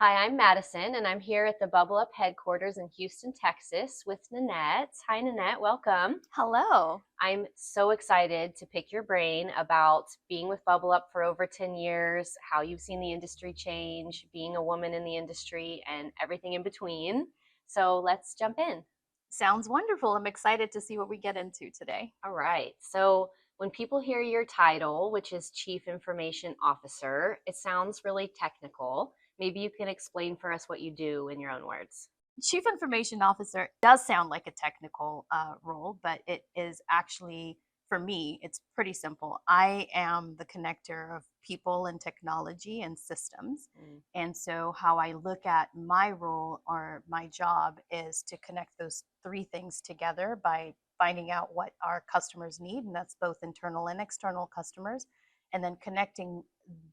Hi, I'm Madison, and I'm here at the BubbleUp headquarters in Houston, Texas with Ninette. Hi, Ninette, welcome. Hello. I'm so excited to pick your brain about being with BubbleUp for over 10 years, how you've seen the industry change, being a woman in the industry, and everything in between. So let's jump in. Sounds wonderful. I'm excited to see what we get into today. All right. So when people hear your title, which is Chief Information Officer, it sounds really technical. Maybe you can explain for us what you do in your own words. Chief Information Officer does sound like a technical role, but it is actually, for me, it's pretty simple. I am the connector of people and technology and systems. Mm. And so, how I look at my role or my job is to connect those three things together by finding out what our customers need, and that's both internal and external customers, and then connecting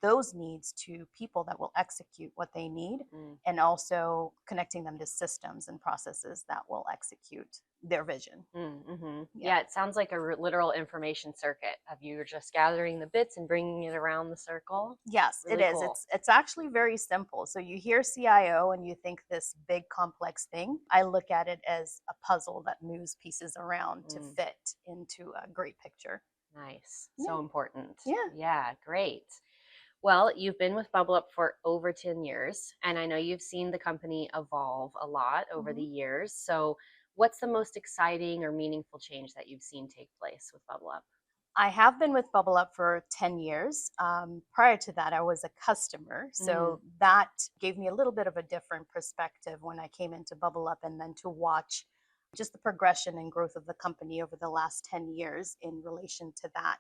those needs to people that will execute what they need, Mm. and also connecting them to systems and processes that will execute their vision. Mm-hmm. Yeah. Yeah, it sounds like a literal information circuit of you just gathering the bits and bringing it around the circle. Yes, it Really is. cool. It's actually very simple. So you hear CIO and you think this big complex thing. I look at it as a puzzle that moves pieces around to Mm, fit into a great picture. nice. Yeah. So important. Yeah. Yeah, great. Well, you've been with Bubble Up for over 10 years, and I know you've seen the company evolve a lot over the Mhm. years. So, what's the most exciting or meaningful change that you've seen take place with Bubble Up? I have been with BubbleUp for 10 years. Prior to that, I was a customer. Mm, So that gave me a little bit of a different perspective when I came into BubbleUp, and then to watch just the progression and growth of the company over the last 10 years in relation to that.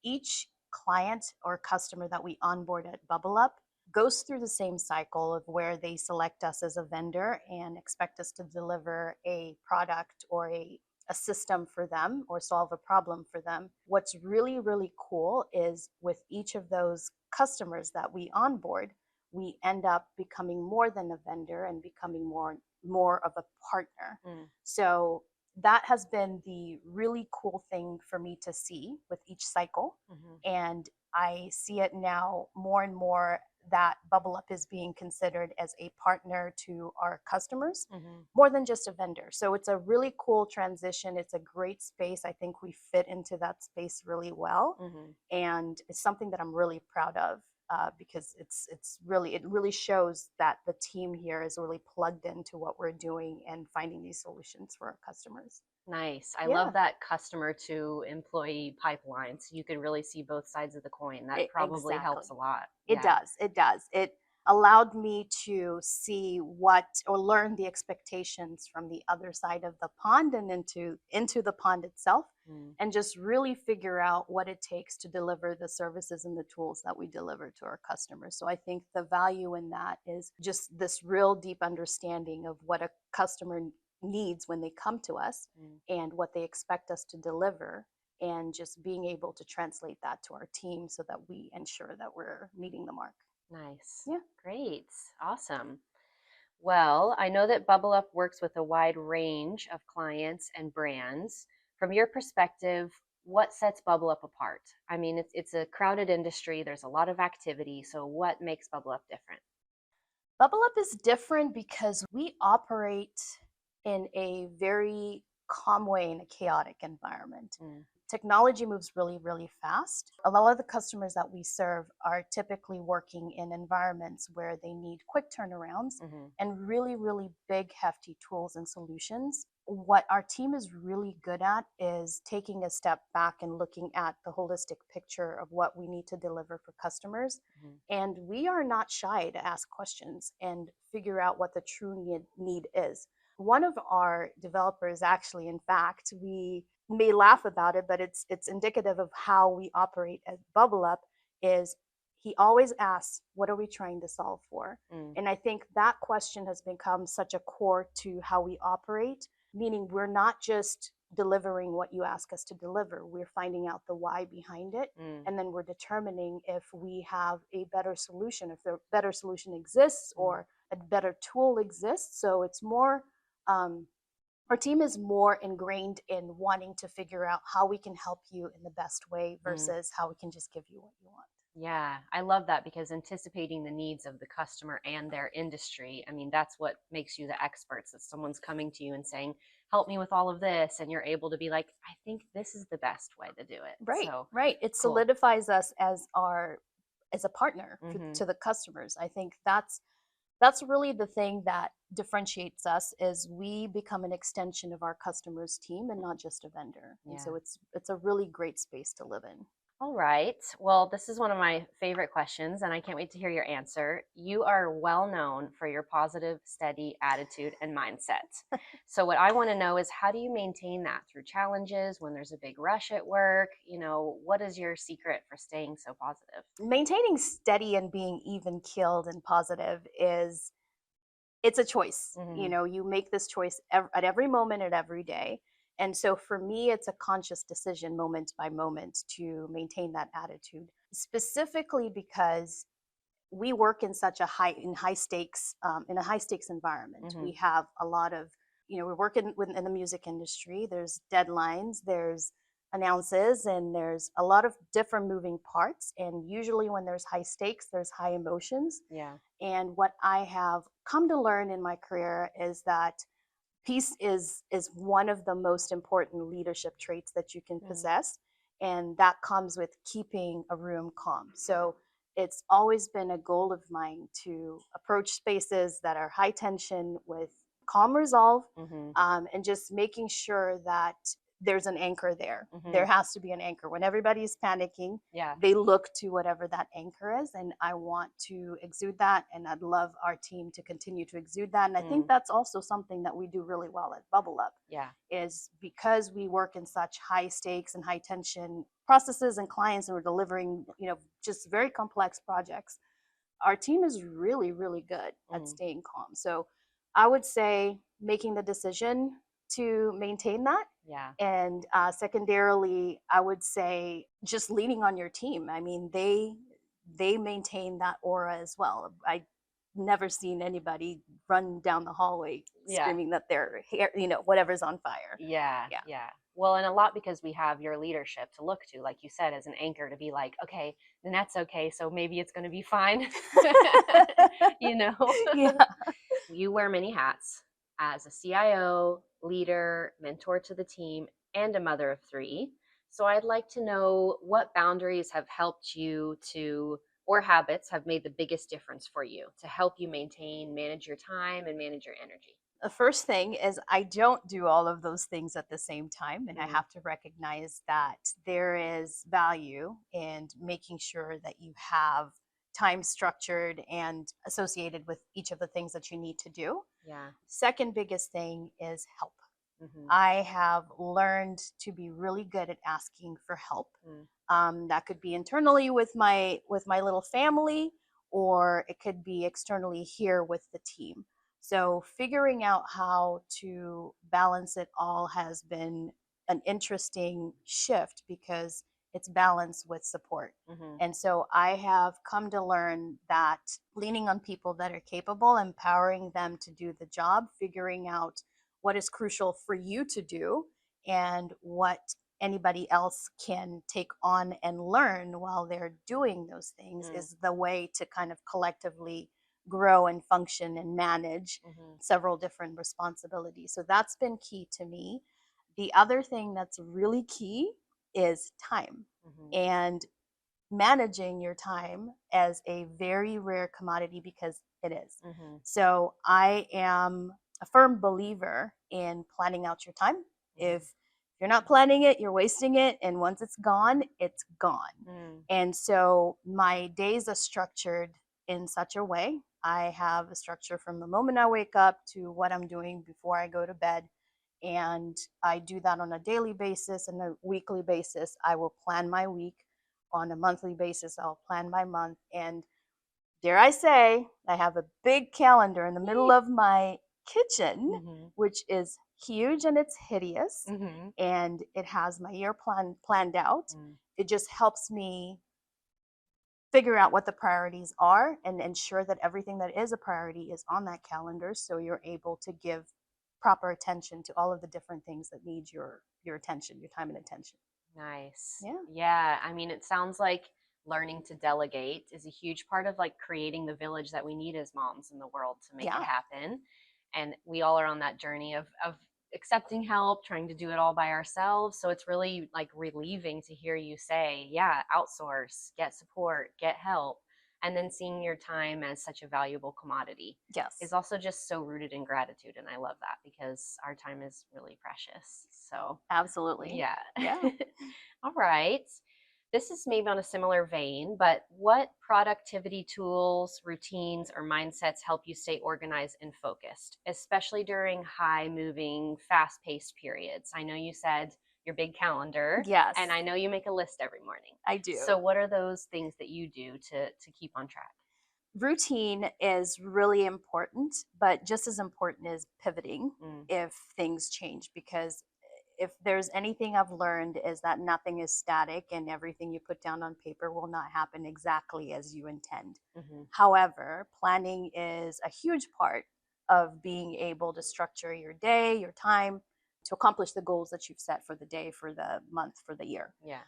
Each client or customer that we onboard at BubbleUp goes through the same cycle of where they select us as a vendor and expect us to deliver a product or a system for them or solve a problem for them. What's really, really cool is with each of those customers that we onboard, we end up becoming more than a vendor and becoming more of a partner. mm, So that has been the really cool thing for me to see with each cycle. mhm, And I see it now more and more that BubbleUp is being considered as a partner to our customers mhm, more than just a vendor. So it's a really cool transition. It's a great space. I think we fit into that space really well, mhm. and it's something that I'm really proud of because it really shows that the team here is really plugged into what we're doing and finding these solutions for our customers. Nice. I love Yeah, that customer to employee pipeline. So you can really see both sides of the coin. That probably exactly. helps a lot. It Yeah. does. It does. It allowed me to see what or learn the expectations from the other side of the pond and into the pond itself, Mm, and just really figure out what it takes to deliver the services and the tools that we deliver to our customers. So I think the value in that is just this real deep understanding of what a customer needs when they come to us mm. and what they expect us to deliver, and just being able to translate that to our team so that we ensure that we're meeting the mark. Nice. Yeah. Great. Awesome. Well, I know that Bubble Up works with a wide range of clients and brands. From your perspective, what sets Bubble Up apart? I mean, it's a crowded industry, there's a lot of activity. So, what makes Bubble Up different? Bubble Up is different because we operate in a very calm way in a chaotic environment. Mm, Technology moves really, really fast. A lot of the customers that we serve are typically working in environments where they need quick turnarounds hmm and really, really big, hefty tools and solutions. What our team is really good at is taking a step back and looking at the holistic picture of what we need to deliver for customers. hmm And we are not shy to ask questions and figure out what the true need is. One of our developers, actually, in fact, we may laugh about it, but it's indicative of how we operate at BubbleUp, is he always asks, what are we trying to solve for? mm, And I think that question has become such a core to how we operate, meaning we're not just delivering what you ask us to deliver, we're finding out the why behind it, mm, and then we're determining if we have a better solution, if the better solution exists mm, or a better tool exists. So it's more, um, our team is more ingrained in wanting to figure out how we can help you in the best way mm. versus how we can just give you what you want. Yeah, I love that because anticipating the needs of the customer and their industry, I mean, that's what makes you the experts. That someone's coming to you and saying, help me with all of this. And you're able to be like, I think this is the best way to do it. Right, So right. It cool. solidifies us as a partner Hmm. to the customers. I think that's really the thing that differentiates us is we become an extension of our customers team and not just a vendor, and Yeah. so it's a really great space to live in. All right. Well, this is one of my favorite questions, and I can't wait to hear your answer. You are well known for your positive, steady attitude and mindset. So, what I want to know is how do you maintain that through challenges when there's a big rush at work? What is your secret for staying so positive? Maintaining steady and being even keeled and positive is it's a choice. Hmm. You make this choice at every moment, at every day. And so for me, it's a conscious decision moment by moment to maintain that attitude, specifically because we work in such a high stakes in a high stakes environment. Hmm. We have a lot of, we're working in the music industry. There's deadlines, there's announces, and there's a lot of different moving parts. And usually when there's high stakes, there's high emotions. Yeah. And what I have come to learn in my career is that peace is one of the most important leadership traits that you can Mm. possess, and that comes with keeping a room calm. So it's always been a goal of mine to approach spaces that are high tension with calm resolve, Hmm. and just making sure that there's an anchor there. Hmm. There has to be an anchor. When everybody's panicking, Yeah. they look to whatever that anchor is, and I want to exude that, and I'd love our team to continue to exude that. And I think Mm. that's also something that we do really well at BubbleUp, Yeah. is because we work in such high stakes and high tension processes and clients, and we're delivering just very complex projects. Our team is really, really good at Mm. staying calm. So I would say making the decision to maintain that. Yeah. And secondarily, I would say just leaning on your team. I mean, they maintain that aura as well. I never seen anybody run down the hallway Yeah. screaming that their hair, whatever's on fire. Yeah, Yeah. yeah. Well, and a lot because we have your leadership to look to, like you said, as an anchor to be like, okay, then that's okay. So maybe it's going to be fine. you know, Yeah. you wear many hats as a CIO, leader, mentor to the team, and a mother of three. So I'd like to know what boundaries have helped you to, or habits have made the biggest difference for you to help you maintain, manage your time, and manage your energy. The first thing is I don't do all of those things at the same time. And I Mm. have to recognize that there is value in making sure that you have time structured and associated with each of the things that you need to do. Yeah. Second biggest thing is help. Hmm. I have learned to be really good at asking for help. Mm. That could be internally with my little family, or it could be externally here with the team. So figuring out how to balance it all has been an interesting shift because it's balance with support. Hmm. And so I have come to learn that leaning on people that are capable, empowering them to do the job, figuring out what is crucial for you to do and what anybody else can take on and learn while they're doing those things Mm. is the way to kind of collectively grow and function and manage Hmm. several different responsibilities. So that's been key to me. The other thing that's really key is time, Hmm. and managing your time as a very rare commodity because it is. Hmm. So I am a firm believer in planning out your time. If you're not planning it, you're wasting it. And once it's gone, it's gone. Mm. And so my days are structured in such a way. I have a structure from the moment I wake up to what I'm doing before I go to bed. And I do that on a daily basis and a weekly basis. I will plan my week. On a monthly basis, I'll plan my month. And dare I say, I have a big calendar in the middle of my kitchen, Mhm. which is huge and it's hideous. Mhm. And it has my year planned out. Mm. It just helps me figure out what the priorities are and ensure that everything that is a priority is on that calendar, so you're able to give proper attention to all of the different things that need your attention, your time and attention. Nice. Yeah. Yeah, I mean, it sounds like learning to delegate is a huge part of like creating the village that we need as moms in the world to make it Yeah. happen. And we all are on that journey of accepting help, trying to do it all by ourselves. So it's really like relieving to hear you say, yeah, outsource, get support, get help. And then seeing your time as such a valuable commodity is Yes. also just so rooted in gratitude. And I love that because our time is really precious. So, Absolutely. yeah. Yeah. All right. This is maybe on a similar vein, but what productivity tools, routines, or mindsets help you stay organized and focused, especially during high moving, fast paced periods? I know you said your big calendar, Yes, and I know you make a list every morning. I do. So, what are those things that you do to keep on track? Routine is really important, but just as important is pivoting Mm, if things change, because if there's anything I've learned is that nothing is static and everything you put down on paper will not happen exactly as you intend. hmm However, planning is a huge part of being able to structure your day, your time to accomplish the goals that you've set for the day, for the month, for the year. Yeah.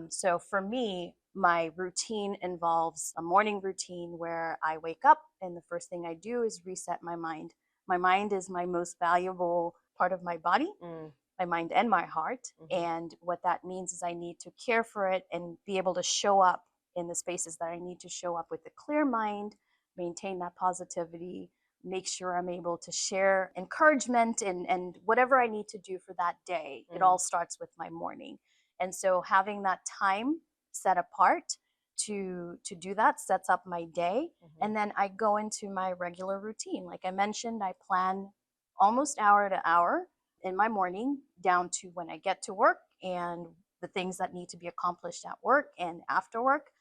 So for me, my routine involves a morning routine where I wake up and the first thing I do is reset my mind. My mind is my most valuable part of my body, Mm, my mind and my heart. hmm And what that means is I need to care for it and be able to show up in the spaces that I need to show up with a clear mind, maintain that positivity, make sure I'm able to share encouragement and whatever I need to do for that day. It mm, all starts with my morning. And so having that time set apart to do that sets up my day. hmm And then I go into my regular routine. Like I mentioned, I plan almost hour to hour in my morning down to when I get to work and the things that need to be accomplished at work and after work.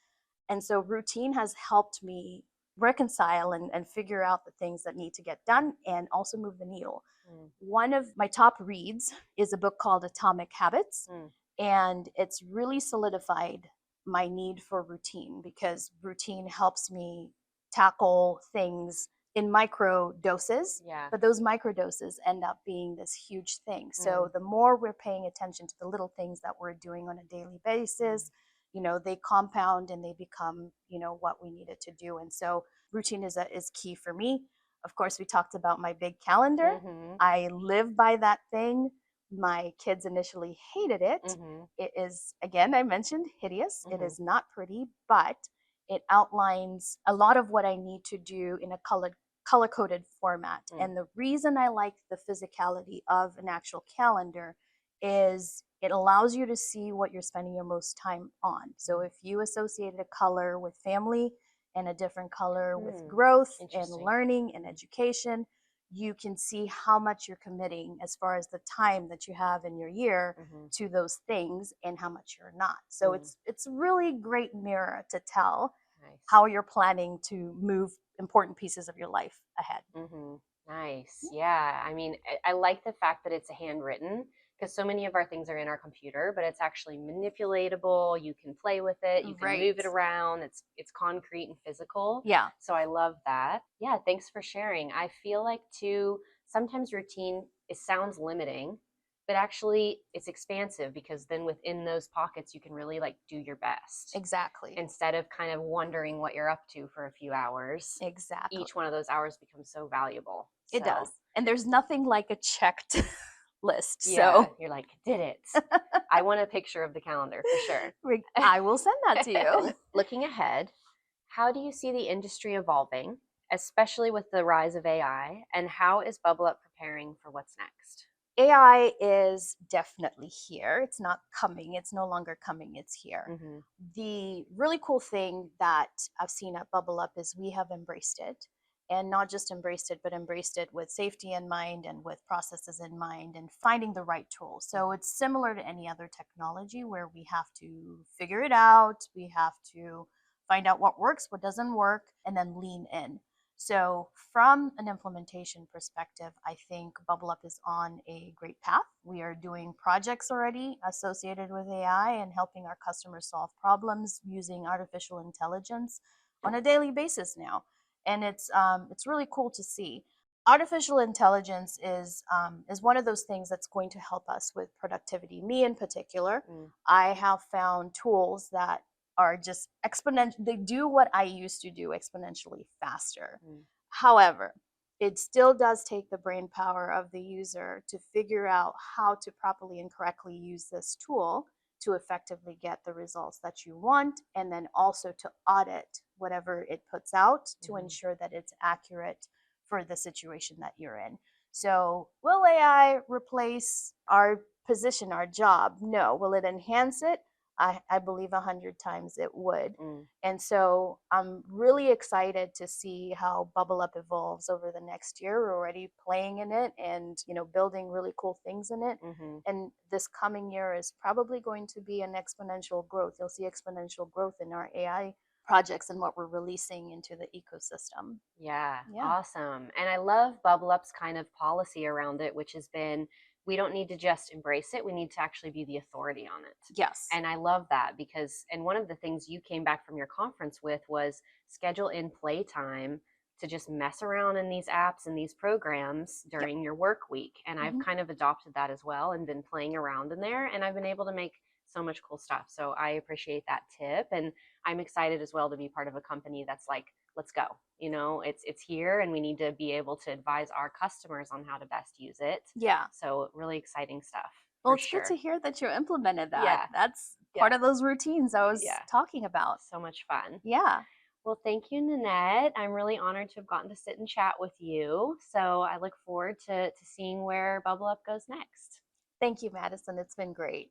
And so routine has helped me reconcile and figure out the things that need to get done and also move the needle. mm, One of my top reads is a book called Atomic Habits, mm, and it's really solidified my need for routine because routine helps me tackle things in micro doses, yeah. but those micro doses end up being this huge thing. So Mm, the more we're paying attention to the little things that we're doing on a daily mm, basis, they compound and they become, what we needed to do. And so routine is key for me. Of course, we talked about my big calendar. mhm, I live by that thing. My kids initially hated it. mhm, It is, again, I mentioned hideous. It mhm, is not pretty, but it outlines a lot of what I need to do in a color coded format. mm, And the reason I like the physicality of an actual calendar is it allows you to see what you're spending your most time on. So mm, if you associated a color with family and a different color with mm. growth and Interesting. learning and education, you can see how much you're committing as far as the time that you have in your year Mhm, to those things and how much you're not. So mm, it's really great mirror to tell nice. how you're planning to move important pieces of your life ahead. Mhm. Nice. Yeah. I mean, I like the fact that it's handwritten because so many of our things are in our computer, but it's actually manipulatable. You can play with it. You can Right. move it around. It's concrete and physical. Yeah, So I love that. Yeah. Thanks for sharing. I feel like too sometimes routine it sounds limiting, but actually it's expansive because then within those pockets you can really like do your best exactly. instead of kind of wondering what you're up to for a few hours. Exactly. Each one of those hours becomes so valuable. It does. So, And there's nothing like a checked list. yeah, So you're like, did it. I want a picture of the calendar for sure. I will send that to you. Looking ahead, how do you see the industry evolving, especially with the rise of AI, and how is BubbleUp preparing for what's next? AI is definitely here. It's not coming. It's no longer coming. It's here. Mm-hmm. The really cool thing that I've seen at Bubble Up is we have embraced it. And not just embraced it, but embraced it with safety in mind and with processes in mind and finding the right tools. So it's similar to any other technology where we have to figure it out. We have to find out what works, what doesn't work, and then lean in. So, from an implementation perspective, I think BubbleUp is on a great path. We are doing projects already associated with AI and helping our customers solve problems using artificial intelligence on a daily basis now, and it's really cool to see. Artificial intelligence is one of those things that's going to help us with productivity. Me in particular, Mm, I have found tools that are just exponential. They do what I used to do exponentially faster. Mm. However, it still does take the brain power of the user to figure out how to properly and correctly use this tool to effectively get the results that you want, and then also to audit whatever it puts out to ensure that it's accurate for the situation that you're in. So, will AI replace our position, our job? No. Will it enhance it? I believe 100 times it would. Mm. And so I'm really excited to see how BubbleUp evolves over the next year. We're already playing in it and, building really cool things in it. Mm-hmm. And this coming year is probably going to be an exponential growth. You'll see exponential growth in our AI projects and what we're releasing into the ecosystem. Yeah, Yeah. awesome. And I love BubbleUp's kind of policy around it, which has been we don't need to just embrace it, we need to actually be the authority on it. Yes. And I love that because, and one of the things you came back from your conference with was schedule in playtime to just mess around in these apps and these programs Yep. during your work week. And I've kind of adopted that as well and been playing around in there, and I've been able to make so much cool stuff. So I appreciate that tip. And I'm excited as well to be part of a company that's like, let's go. It's here, and we need to be able to advise our customers on how to best use it. Yeah. So really exciting stuff. Well, For it's sure. good to hear that you implemented that. Yeah. That's part of those routines I was Yeah. talking about. So much fun. Yeah. Well, thank you, Ninette. I'm really honored to have gotten to sit and chat with you. So I look forward to seeing where BubbleUp goes next. Thank you, Madison. It's been great.